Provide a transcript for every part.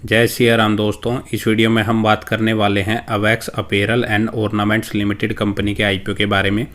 जय सिया राम दोस्तों, इस वीडियो में हम बात करने वाले हैं awakes apparel and ornaments limited company के आईपीओ के बारे में।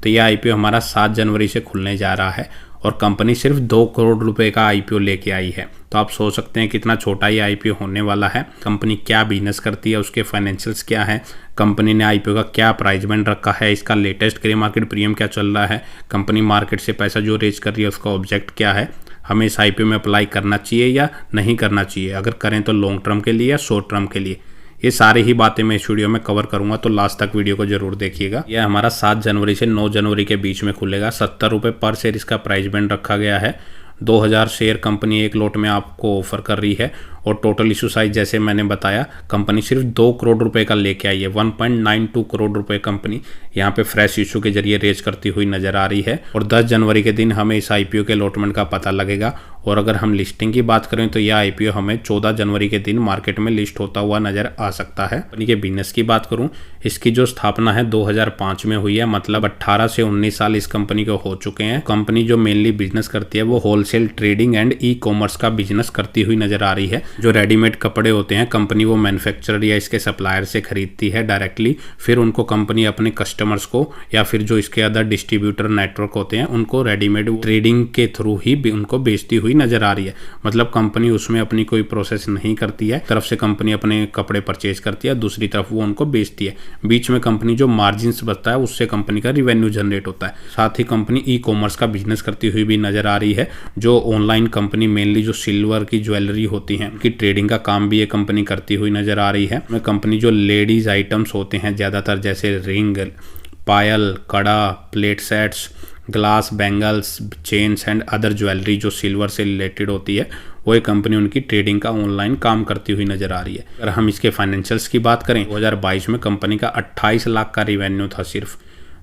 तो यह आईपीओ हमारा 7 जनवरी से खुलने जा रहा है और कंपनी सिर्फ 2 करोड़ रुपए का आईपीओ लेके आई है। तो आप सोच सकते हैं कितना छोटा ये आईपीओ होने वाला है। कंपनी क्या बिजनेस करती है, उसके फाइनेंशियल्स क्या है, कंपनी ने आईपीओ का क्या प्राइस बैंड रखा है, इसका लेटेस्ट ग्रे मार्केट प्रीमियम क्या चल रहा है, कंपनी मार्केट से पैसा जो रेज कर रही है उसका ऑब्जेक्ट क्या है, हमें इस आईपीओ में अप्लाई करना चाहिए या नहीं करना चाहिए, अगर करें तो लॉन्ग टर्म के लिए या शॉर्ट टर्म के लिए, ये सारी ही बातें मैं इस वीडियो में कवर करूंगा। तो लास्ट तक वीडियो को जरूर देखिएगा। यह हमारा 7 जनवरी से 9 जनवरी के बीच में खुलेगा। 70 रुपये पर शेयर इसका प्राइस बैंड रखा गया है। 2000 शेयर कंपनी एक लोट में आपको ऑफर कर रही है और टोटल इशू साइज जैसे मैंने बताया कंपनी सिर्फ 2 करोड़ रुपए का लेके आई है। 1.92 करोड़ रुपए कंपनी यहाँ पे फ्रेश इशू के जरिए रेज करती हुई नजर आ रही है और 10 जनवरी के दिन हमें इस आईपीओ के अलॉटमेंट का पता लगेगा। और अगर हम लिस्टिंग की बात करें तो यह आईपीओ हमें 14 जनवरी के दिन मार्केट में लिस्ट होता हुआ नजर आ सकता है। कंपनी के बिजनेस की बात करूं, इसकी जो स्थापना है 2005 में हुई है, मतलब 18 से 19 साल इस कंपनी को हो चुके हैं। कंपनी जो मेनली बिजनेस करती है वो wholesale trading and e commerce का बिजनेस करती हुई नजर आ रही है। जो रेडीमेड कपड़े होते हैं कंपनी वो मैन्युफैक्चरर या इसके सप्लायर से खरीदती है डायरेक्टली, फिर उनको कंपनी अपने कस्टमर्स को या फिर जो इसके अदर डिस्ट्रीब्यूटर नेटवर्क होते हैं उनको रेडीमेड ट्रेडिंग के थ्रू ही उनको बेचती हुई नजर आ रही है। मतलब कंपनी उसमें अपनी कोई प्रोसेस नहीं करती है, तरफ से कंपनी अपने कपड़े परचेज करती है, दूसरी तरफ वो उनको बेचती है। बीच में कंपनी जो मार्जिन्स बचता है उससे कंपनी का रिवेन्यू जनरेट होता है। साथ ही कंपनी ई कॉमर्स का बिजनेस करती हुई भी नजर आ रही है। जो ऑनलाइन कंपनी मेनली जो सिल्वर की ज्वेलरी होती है उनकी ट्रेडिंग का काम भी ये कंपनी करती हुई नजर आ रही है। कंपनी जो लेडीज आइटम्स होते हैं ज्यादातर, जैसे रिंग, पायल, कड़ा, plate sets, glass, bangles, chains and other jewellery जो सिल्वर से रिलेटेड होती है, वो एक कंपनी उनकी ट्रेडिंग का ऑनलाइन काम करती हुई नजर आ रही है। अगर हम इसके फाइनेंशियल्स की बात करें, 2022 में कंपनी का 28 लाख का रिवेन्यू था सिर्फ,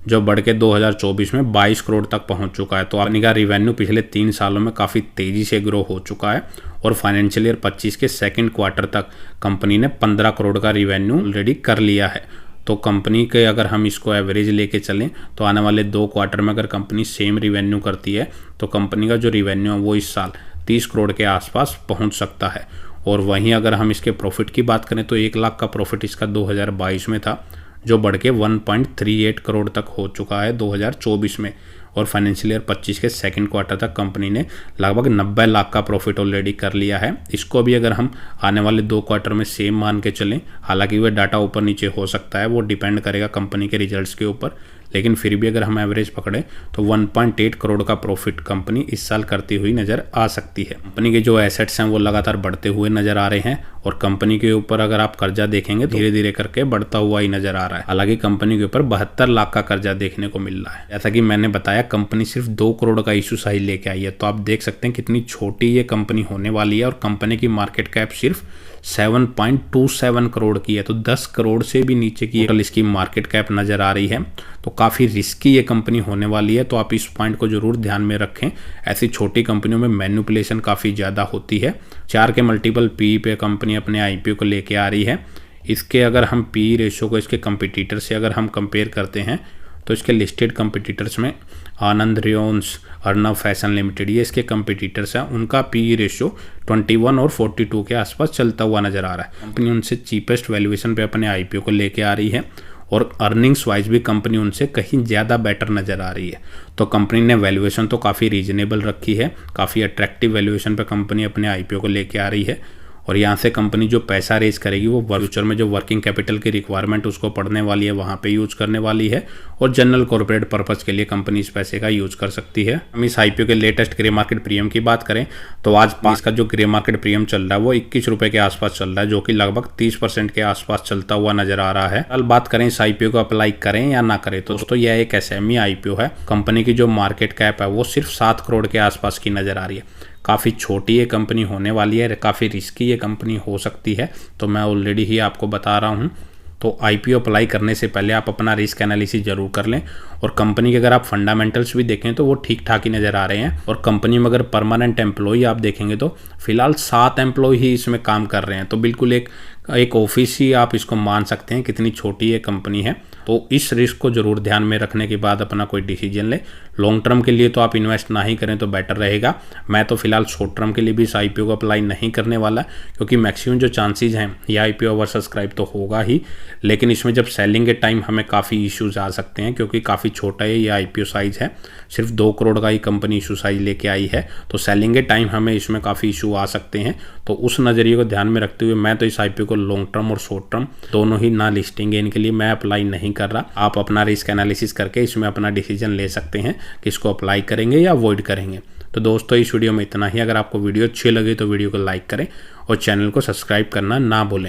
जो बढ़ के 2024 में 22 करोड़ तक पहुंच चुका है। तो कंपनी का रिवेन्यू पिछले 3 सालों में काफ़ी तेज़ी से ग्रो हो चुका है और फाइनेंशियल ईयर 25 के सेकेंड क्वार्टर तक कंपनी ने 15 करोड़ का रिवेन्यू ऑलरेडी कर लिया है। तो कंपनी के अगर हम इसको एवरेज लेके चलें तो आने वाले 2 क्वार्टर में अगर कंपनी सेम रिवेन्यू करती है तो कंपनी का जो रिवेन्यू है वो इस साल 30 करोड़ के आसपास पहुंच सकता है। और वहीं अगर हम इसके प्रॉफिट की बात करें तो 1 लाख का प्रॉफिट इसका 2022 में था, जो बढ़ के 1.38 करोड़ तक हो चुका है 2024 में। और फाइनेंशियल ईयर 25 के सेकंड क्वार्टर तक कंपनी ने लगभग 90 लाख का प्रॉफिट ऑलरेडी कर लिया है। इसको भी अगर हम आने वाले 2 क्वार्टर में सेम मान के चलें, हालांकि वह डाटा ऊपर नीचे हो सकता है, वो डिपेंड करेगा कंपनी के रिजल्ट्स के ऊपर, लेकिन फिर भी अगर हम एवरेज पकड़े तो 1.8 करोड़ का प्रॉफिट कंपनी इस साल करती हुई नजर आ सकती है। कंपनी के जो एसेट्स हैं वो लगातार बढ़ते हुए नजर आ रहे हैं और कंपनी के ऊपर अगर आप कर्जा देखेंगे धीरे धीरे करके बढ़ता हुआ ही नजर आ रहा है। हालांकि कंपनी के ऊपर 72 लाख का कर्जा देखने को मिल रहा है। जैसा कि मैंने बताया कंपनी सिर्फ 2 करोड़ का इशू साइज लेके आई है, तो आप देख सकते हैं कितनी छोटी ये कंपनी होने वाली है और कंपनी की मार्केट कैप सिर्फ 7.27 करोड़ की है। तो 10 करोड़ से भी नीचे की इसकी मार्केट कैप नजर आ रही है। तो काफ़ी रिस्की ये कंपनी होने वाली है, तो आप इस पॉइंट को जरूर ध्यान में रखें। ऐसी छोटी कंपनियों में मैनिपुलेशन काफ़ी ज़्यादा होती है। 4 के मल्टीपल पी पे कंपनी अपने आईपीओ को लेके आ रही है। इसके अगर हम पी रेशो को इसके कंपिटिटर से अगर हम कंपेयर करते हैं तो इसके लिस्टेड कंपिटिटर्स में आनंद रेयॉन्स, अर्नब फैशन लिमिटेड, ये इसके कंपिटिटर्स हैं। उनका पी रेशो 21 और 42 के आसपास चलता हुआ नजर आ रहा है। कंपनी उनसे चीपेस्ट वैल्यूएशन पे अपने आईपीओ को लेके आ रही है और अर्निंग्स वाइज भी कंपनी उनसे कहीं ज़्यादा बेटर नज़र आ रही है। तो कंपनी ने वैल्यूएशन तो काफ़ी रीजनेबल रखी है, काफ़ी अट्रैक्टिव वैल्यूएशन पे कंपनी अपने आईपीओ को लेके आ रही है। और यहाँ से कंपनी जो पैसा रेज करेगी वो फ्यूचर में जो वर्किंग कैपिटल की रिक्वायरमेंट उसको पड़ने वाली है वहाँ पे यूज करने वाली है और जनरल कॉर्पोरेट पर्पस के लिए कंपनी इस पैसे का यूज कर सकती है। हम इस आईपीओ के लेटेस्ट ग्रे मार्केट प्रीमियम की बात करें तो आज इसका जो ग्रे मार्केट प्रीमियम चल रहा है वो 21 रुपये के आसपास चल रहा है, जो कि लगभग 30% के आसपास चलता हुआ नजर आ रहा है। कल बात करें इस आईपीओ को अप्लाई करें या ना करें तो दोस्तों यह एक एसएमई आईपीओ है। कंपनी की जो मार्केट कैप है वो सिर्फ 7 करोड़ के आसपास की नजर आ रही है। काफ़ी छोटी ये कंपनी होने वाली है, काफ़ी रिस्की ये कंपनी हो सकती है, तो मैं ऑलरेडी ही आपको बता रहा हूँ। तो आईपीओ अप्लाई करने से पहले आप अपना रिस्क एनालिसिस जरूर कर लें और कंपनी के अगर आप फंडामेंटल्स भी देखें तो वो ठीक ठाक ही नज़र आ रहे हैं। और कंपनी में अगर परमानेंट एम्प्लॉय आप देखेंगे तो फिलहाल 7 एम्प्लॉय ही इसमें काम कर रहे हैं। तो बिल्कुल एक ऑफिस ही आप इसको मान सकते हैं, कितनी छोटी ये कंपनी है। तो इस रिस्क को जरूर ध्यान में रखने के बाद अपना कोई डिसीजन ले। लॉन्ग टर्म के लिए तो आप इन्वेस्ट ना ही करें तो बेटर रहेगा। मैं तो फिलहाल शॉर्ट टर्म के लिए भी इस आईपीओ को अप्लाई नहीं करने वाला, क्योंकि मैक्सिमम जो चांसेस हैं ये आईपीओ ओवर सब्सक्राइब तो होगा ही, लेकिन इसमें जब सेलिंग के टाइम हमें काफ़ी इश्यूज आ सकते हैं, क्योंकि काफ़ी छोटा है ये आईपीओ साइज़ है, सिर्फ 2 करोड़ का ही कंपनी इशू साइज लेके आई है, तो सेलिंग के टाइम हमें इसमें काफ़ी इशू आ सकते हैं। तो उस नज़रिए को ध्यान में रखते हुए मैं तो इस आईपीओ को लॉन्ग टर्म और शॉर्ट टर्म दोनों ही ना लिस्टिंग गेन के लिए मैं अप्लाई नहीं कर रहा। आप अपना रिस्क एनालिसिस करके इसमें अपना डिसीजन ले सकते हैं कि इसको अप्लाई करेंगे या अवॉइड करेंगे। तो दोस्तों इस वीडियो में इतना ही। अगर आपको वीडियो अच्छी लगी तो वीडियो को लाइक करें और चैनल को सब्सक्राइब करना ना भूलें।